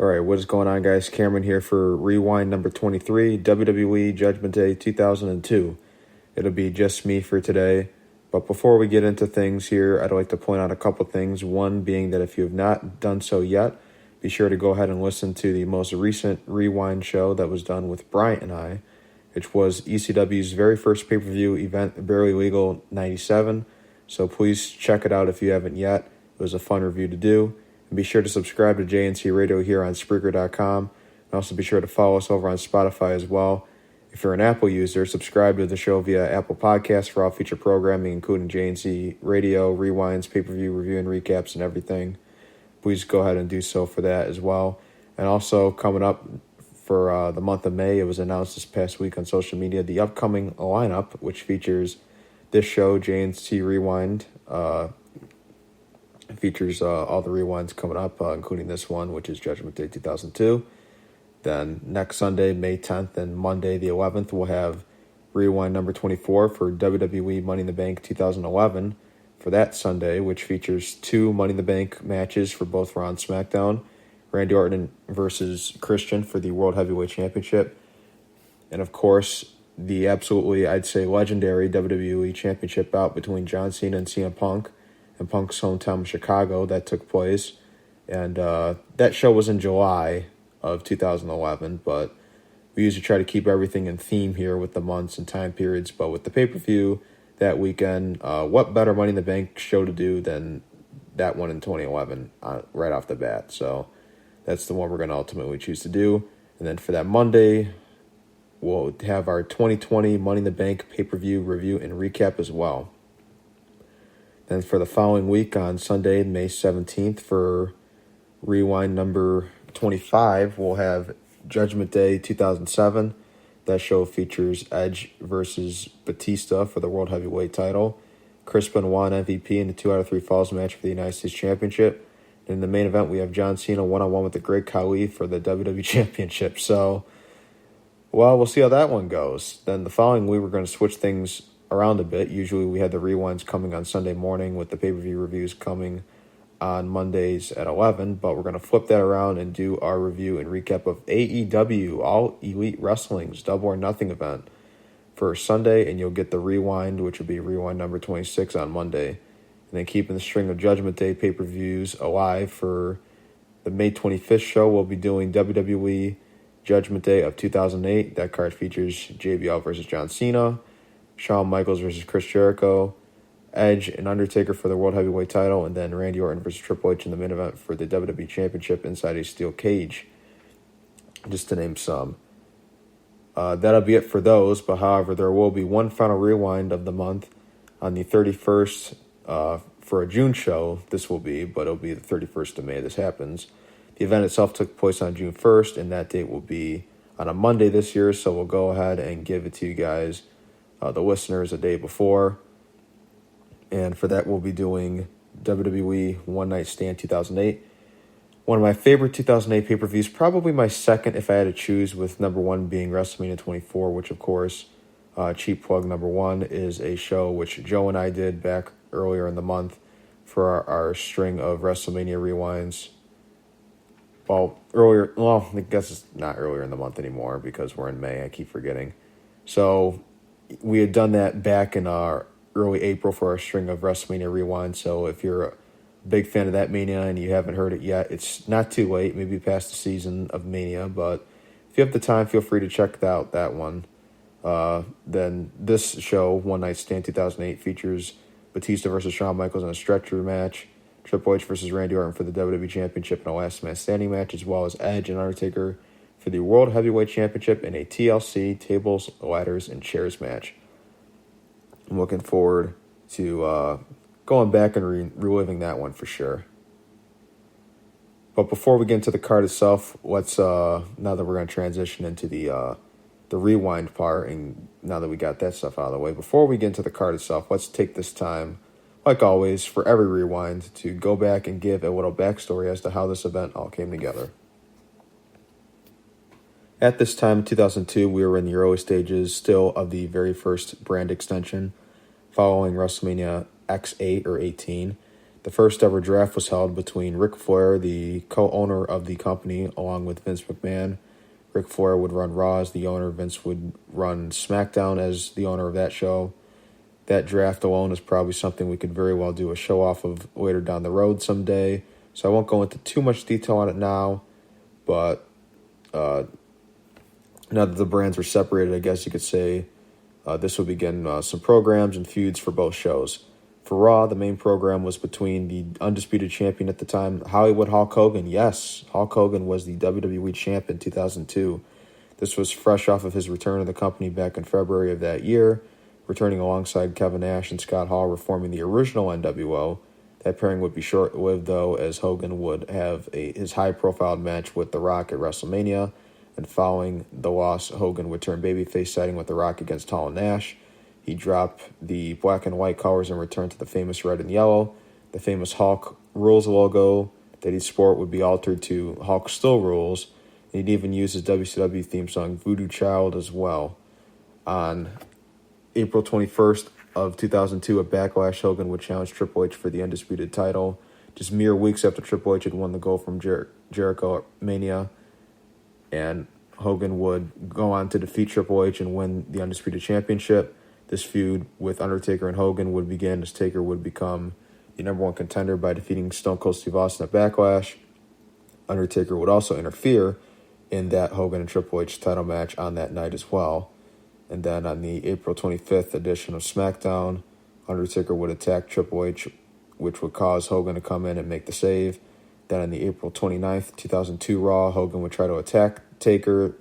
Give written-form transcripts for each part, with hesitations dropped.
All right, what is going on, guys? Cameron here for Rewind number 23, WWE Judgment Day 2002. It'll be just me for today. But before we get into things here, I'd like to point out a couple things. One being that if you have not done so yet, be sure to go ahead and listen to the most recent Rewind show that was done with Bryant and I, which was ECW's very first pay-per-view event, Barely Legal 97. So please check it out if you haven't yet. It was a fun review to do. And be sure to subscribe to JNC Radio here on Spreaker.com. And also be sure to follow us over on Spotify as well. If you're an Apple user, subscribe to the show via Apple Podcasts for all future programming, including JNC Radio, rewinds, pay-per-view, review and recaps, and everything. Please go ahead and do so for that as well. And also coming up for the month of May, it was announced this past week on social media, the upcoming lineup, which features this show, JNC Rewind, features all the rewinds coming up, including this one, which is Judgment Day 2002. Then next Sunday, May 10th, and Monday the 11th, we'll have Rewind number 24 for WWE Money in the Bank 2011 for that Sunday, which features two Money in the Bank matches for both Raw and SmackDown. Randy Orton versus Christian for the World Heavyweight Championship. And of course, the absolutely, I'd say, legendary WWE Championship bout between John Cena and CM Punk in Punk's hometown of Chicago that took place. And that show was in July of 2011, but we usually try to keep everything in theme here with the months and time periods. But with the pay-per-view that weekend, what better Money in the Bank show to do than that one in 2011 right off the bat? So that's the one we're going to ultimately choose to do. And then for that Monday, we'll have our 2020 Money in the Bank pay-per-view review and recap as well. Then for the following week on Sunday, May 17th, for Rewind number 25, we'll have Judgment Day 2007. That show features Edge versus Batista for the World Heavyweight title, Chris Benoit MVP in the 2 out of 3 falls match for the United States Championship. And in the main event, we have John Cena one-on-one with the Great Khali for the WWE Championship. So, well, we'll see how that one goes. Then the following week, we're going to switch things around a bit. Usually we had the rewinds coming on Sunday morning with the pay-per-view reviews coming on Mondays at 11, but we're going to flip that around and do our review and recap of AEW, All Elite Wrestling's Double or Nothing event for Sunday, and you'll get the rewind, which will be rewind number 26 on Monday. And then keeping the string of Judgment Day pay-per-views alive for the May 25th show, we'll be doing WWE Judgment Day of 2008. That card features JBL versus John Cena, Shawn Michaels versus Chris Jericho, Edge and Undertaker for the World Heavyweight title, and then Randy Orton versus Triple H in the main event for the WWE Championship inside a steel cage, just to name some. That'll be it for those, but however, there will be one final rewind of the month on the 31st for a June show. This will be, but it'll be the 31st of May this happens. The event itself took place on June 1st, and that date will be on a Monday this year, so we'll go ahead and give it to you guys, the listeners, a day before. And for that, we'll be doing WWE One Night Stand 2008. One of my favorite 2008 pay-per-views, probably my second if I had to choose, with number one being WrestleMania 24, which, of course, cheap plug number one, is a show which Joe and I did back earlier in the month for our string of WrestleMania rewinds. I guess it's not earlier in the month anymore because we're in May. I keep forgetting. So we had done that back in our early April for our string of WrestleMania rewind. So if you're a big fan of that Mania and you haven't heard it yet, it's not too late. Maybe past the season of Mania, but if you have the time, feel free to check out that one. Then this show, One Night Stand 2008, features Batista versus Shawn Michaels in a stretcher match, Triple H versus Randy Orton for the WWE Championship in a last man standing match, as well as Edge and Undertaker for the World Heavyweight Championship in a TLC tables, ladders, and chairs match. I'm looking forward to going back and reliving that one for sure. But before we get into the card itself, let's now that we're going to transition into the rewind part, and now that we got that stuff out of the way, before we get into the card itself, let's take this time, like always, for every rewind, to go back and give a little backstory as to how this event all came together. At this time in 2002, we were in the early stages still of the very first brand extension following WrestleMania X8 or 18. The first ever draft was held between Ric Flair, the co-owner of the company, along with Vince McMahon. Ric Flair would run Raw as the owner. Vince would run SmackDown as the owner of that show. That draft alone is probably something we could very well do a show off of later down the road someday. So I won't go into too much detail on it now, but now that the brands were separated, I guess you could say this will begin some programs and feuds for both shows. For Raw, the main program was between the undisputed champion at the time, Hollywood Hulk Hogan. Yes, Hulk Hogan was the WWE champ in 2002. This was fresh off of his return to the company back in February of that year, returning alongside Kevin Nash and Scott Hall, reforming the original NWO. That pairing would be short-lived, though, as Hogan would have his high-profile match with The Rock at WrestleMania, and following the loss, Hogan would turn babyface, siding with The Rock against Hall and Nash. He'd drop the black and white colors and return to the famous red and yellow. The famous Hulk Rules logo that he'd sport would be altered to Hulk Still Rules, and he'd even use his WCW theme song Voodoo Child as well. On April 21st of 2002, at Backlash, Hogan would challenge Triple H for the undisputed title. Just mere weeks after Triple H had won the gold from Jericho at Mania, and Hogan would go on to defeat Triple H and win the undisputed championship. This feud with Undertaker and Hogan would begin as Taker would become the number one contender by defeating Stone Cold Steve Austin at Backlash. Undertaker would also interfere in that Hogan and Triple H title match on that night as well. And then on the April 25th edition of SmackDown, Undertaker would attack Triple H, which would cause Hogan to come in and make the save. Then on the April 29th, 2002 Raw, Hogan would try to attack Taker.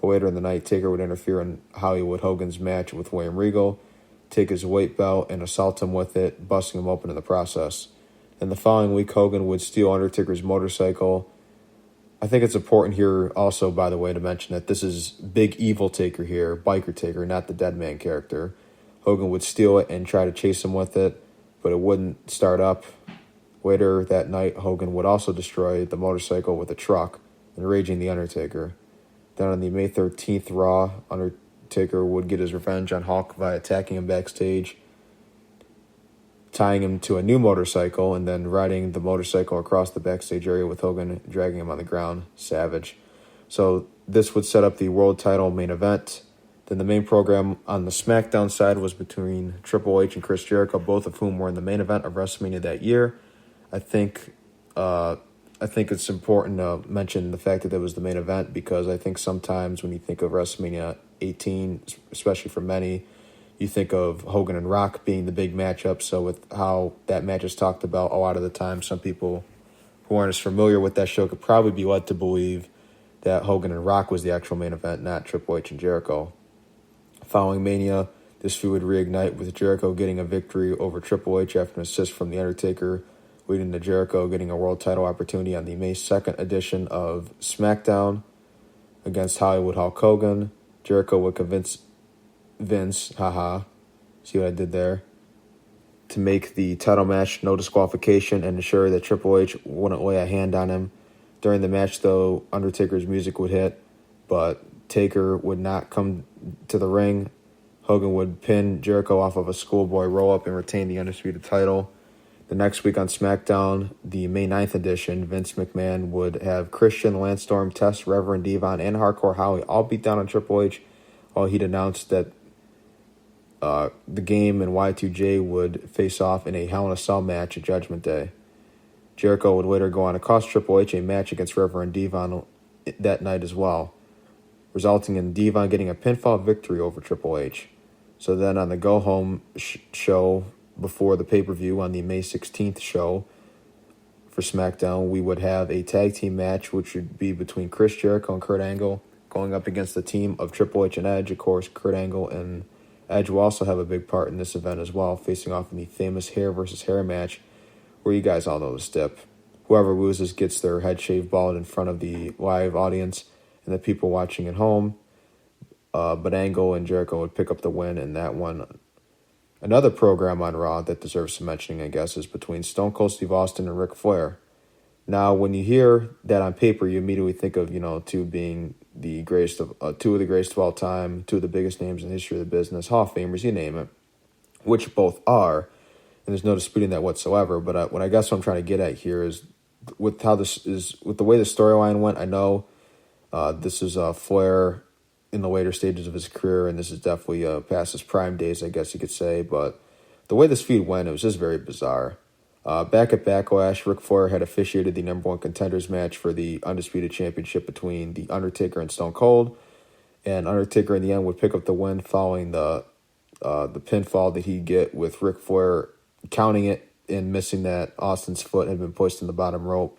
Later in the night, Taker would interfere in Hollywood Hogan's match with William Regal, take his weight belt, and assault him with it, busting him open in the process. And the following week, Hogan would steal Undertaker's motorcycle. I think it's important here also, by the way, to mention that this is Big Evil Taker here, Biker Taker, not the Dead Man character. Hogan would steal it and try to chase him with it, but it wouldn't start up. Later that night, Hogan would also destroy the motorcycle with a truck, enraging the Undertaker. Then on the May 13th Raw, Undertaker would get his revenge on Hulk by attacking him backstage, tying him to a new motorcycle, and then riding the motorcycle across the backstage area with Hogan dragging him on the ground. Savage. So this would set up the world title main event. Then the main program on the SmackDown side was between Triple H and Chris Jericho, both of whom were in the main event of WrestleMania that year. I think it's important to mention the fact that it was the main event, because I think sometimes when you think of WrestleMania 18, especially for many, you think of Hogan and Rock being the big matchup. So with how that match is talked about a lot of the time, some people who aren't as familiar with that show could probably be led to believe that Hogan and Rock was the actual main event, not Triple H and Jericho. Following Mania, this feud would reignite with Jericho getting a victory over Triple H after an assist from The Undertaker, leading to Jericho getting a world title opportunity on the May 2nd edition of SmackDown against Hollywood Hulk Hogan. Jericho would convince Vince, see what I did there, to make the title match no disqualification and ensure that Triple H wouldn't lay a hand on him. During the match, though, Undertaker's music would hit, but Taker would not come to the ring. Hogan would pin Jericho off of a schoolboy roll-up and retain the undisputed title. The next week on SmackDown, the May 9th edition, Vince McMahon would have Christian, Lance Storm, Test, Reverend Devon, and Hardcore Holly all beat down on Triple H, while he'd announced that the Game and Y2J would face off in a Hell in a Cell match at Judgment Day. Jericho would later go on to cost Triple H a match against Reverend Devon that night as well, resulting in Devon getting a pinfall victory over Triple H. So then on the go-home show before the pay-per-view on the May 16th show for SmackDown, we would have a tag team match, which would be between Chris Jericho and Kurt Angle going up against the team of Triple H and Edge. Of course, Kurt Angle and Edge will also have a big part in this event as well, facing off in the famous hair versus hair match, where you guys all know the stip. Whoever loses gets their head shaved bald in front of the live audience and the people watching at home. But Angle and Jericho would pick up the win in that one. Another program on Raw that deserves some mentioning, I guess, is between Stone Cold Steve Austin and Ric Flair. Now, when you hear that on paper, you immediately think of, two being the greatest of two of the greatest of all time, two of the biggest names in the history of the business, Hall of Famers, you name it, which both are. and there's no disputing that whatsoever. But what I guess what I'm trying to get at here is with how this is, with the way the storyline went. I know this is Flair in the later stages of his career, and this is definitely past his prime days, I guess you could say. But the way this feud went, it was just very bizarre. Back at Backlash, Ric Flair had officiated the number one contenders match for the Undisputed Championship between The Undertaker and Stone Cold, and Undertaker in the end would pick up the win following the pinfall that he'd get with Ric Flair counting it and missing that Austin's foot had been pushed in the bottom rope,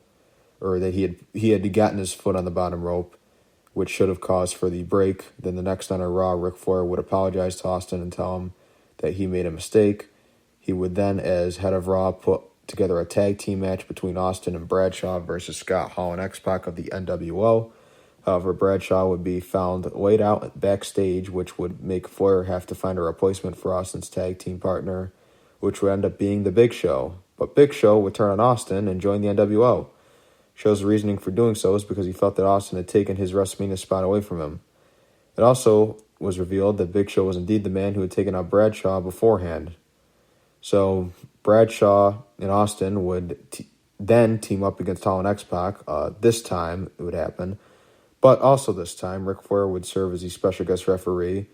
or that he had gotten his foot on the bottom rope, which should have caused for the break. Then the next night on Raw, Ric Flair would apologize to Austin and tell him that he made a mistake. He would then, as head of Raw, put together a tag team match between Austin and Bradshaw versus Scott Hall and X-Pac of the NWO. However, Bradshaw would be found laid out backstage, which would make Flair have to find a replacement for Austin's tag team partner, which would end up being The Big Show. But Big Show would turn on Austin and join the NWO. Show's reasoning for doing so is because he felt that Austin had taken his WrestleMania spot away from him. It also was revealed that Big Show was indeed the man who had taken out Bradshaw beforehand. So Bradshaw and Austin would then team up against Hall and X-Pac. This time it would happen. But also this time, Ric Flair would serve as the special guest referee.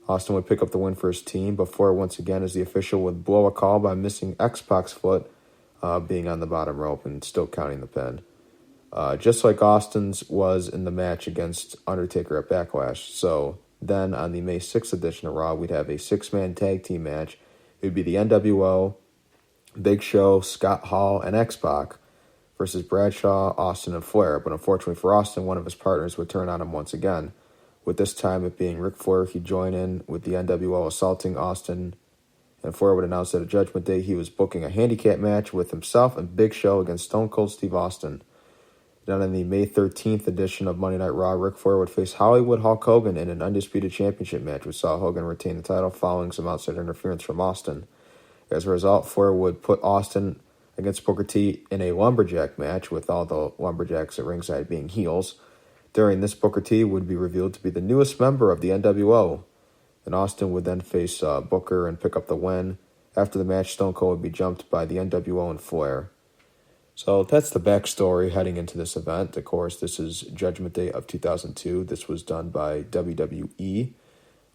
Austin would pick up the win for his team, but Flair once again as the official would blow a call by missing X-Pac's foot being on the bottom rope and still counting the pin. Just like Austin's was in the match against Undertaker at Backlash. So then on the May 6th edition of Raw, we'd have a 6-man tag team match. It would be the NWO, Big Show, Scott Hall, and X-Pac versus Bradshaw, Austin, and Flair. But unfortunately for Austin, one of his partners would turn on him once again. With this time it being Ric Flair, he'd join in with the NWO assaulting Austin, and Flair would announce that at Judgment Day he was booking a handicap match with himself and Big Show against Stone Cold Steve Austin. Then on the May 13th edition of Monday Night Raw, Ric Flair would face Hollywood Hulk Hogan in an undisputed championship match, which saw Hogan retain the title following some outside interference from Austin. As a result, Flair would put Austin against Booker T in a lumberjack match, with all the lumberjacks at ringside being heels. During this, Booker T would be revealed to be the newest member of the NWO, and Austin would then face Booker and pick up the win. After the match, Stone Cold would be jumped by the NWO and Flair. So that's the backstory heading into this event. Of course, this is Judgment Day of 2002. This was done by WWE,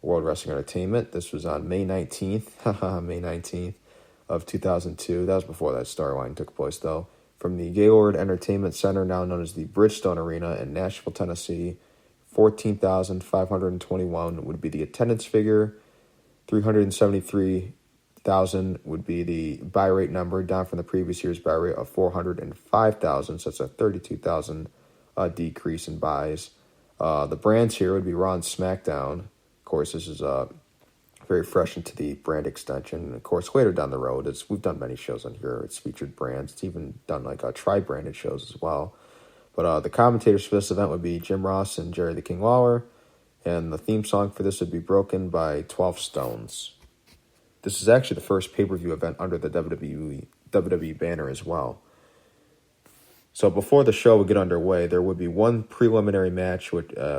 World Wrestling Entertainment. This was on May 19th, May 19th of 2002. That was before that storyline took place, though. From the Gaylord Entertainment Center, now known as the Bridgestone Arena in Nashville, Tennessee, 14,521 would be the attendance figure. 373,000 would be the buy rate number, down from the previous year's buy rate of 405,000, so it's a 32,000 decrease in buys. The brands here would be Raw and SmackDown. Of course, this is very fresh into the brand extension. And of course, later down the road, we've done many shows on here. It's featured brands. It's even done like tri-branded shows as well. But the commentators for this event would be Jim Ross and Jerry the King Lawler. And the theme song for this would be Broken by 12 Stones. This is actually the first pay-per-view event under the WWE banner as well. So before the show would get underway, there would be one preliminary match,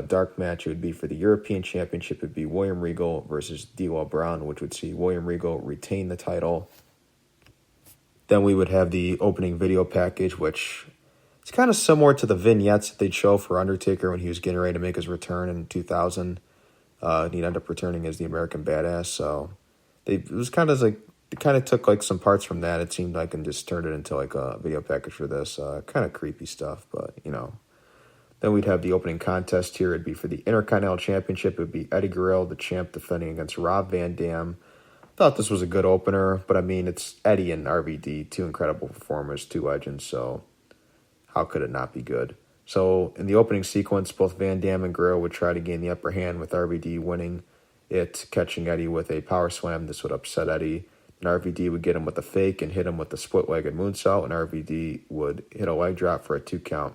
dark match. It would be for the European Championship. It would be William Regal versus D'Lo Brown, which would see William Regal retain the title. Then we would have the opening video package, which is kind of similar to the vignettes that they'd show for Undertaker when he was getting ready to make his return in 2000. And he'd end up returning as the American Badass. So it was kind of like, it kind of took like some parts from that, it seemed like, and just turned it into like a video package for this. Kind of creepy stuff, but you know. Then we'd have the opening contest here. It'd be for the Intercontinental Championship. It would be Eddie Guerrero, the champ, defending against Rob Van Dam. Thought this was a good opener, but I mean, it's Eddie and RVD, two incredible performers, two legends, so how could it not be good? So in the opening sequence, both Van Dam and Guerrero would try to gain the upper hand, with RVD winning it, catching Eddie with a power slam. This would upset Eddie. And RVD would get him with a fake and hit him with the split-legged moonsault, and RVD would hit a leg drop for a 2 count.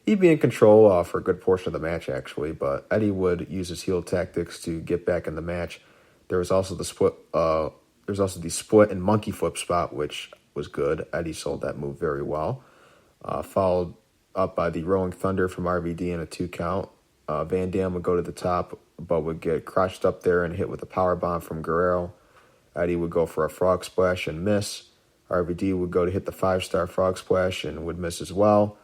He'd be in control for a good portion of the match, actually, but Eddie would use his heel tactics to get back in the match. There was also the split and monkey flip spot, which was good. Eddie sold that move very well. Followed up by the Rolling Thunder from RVD in a 2 count. Van Dam would go to the top, but would get crushed up there and hit with a power bomb from Guerrero. Eddie would go for a frog splash and miss. RVD would go to hit the 5-star frog splash and would miss as well.